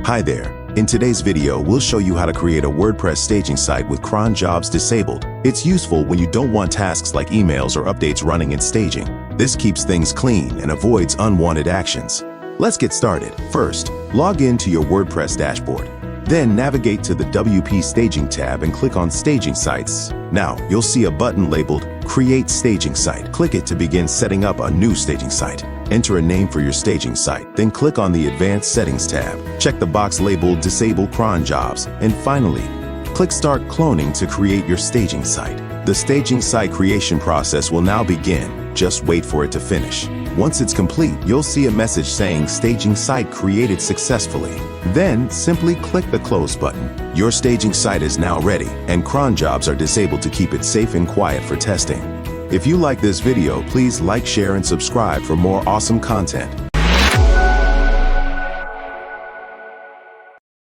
Hi there. In today's video, we'll show you how to create a WordPress staging site with cron jobs disabled. It's useful when you don't want tasks like emails or updates running in staging. This keeps things clean and avoids unwanted actions. Let's get started. First, log in to your WordPress dashboard. Then navigate to the WP Staging tab and click on Staging Sites. Now, you'll see a button labeled Create Staging Site. Click it to begin setting up a new staging site. Enter a name for your staging site, then click on the Advanced Settings tab. Check the box labeled Disable Cron Jobs, and finally, click Start Cloning to create your staging site. The staging site creation process will now begin. Just wait for it to finish. Once it's complete, you'll see a message saying Staging Site created successfully. Then, simply click the Close button. Your staging site is now ready, and cron jobs are disabled to keep it safe and quiet for testing. If you like this video, please like, share, and subscribe for more awesome content.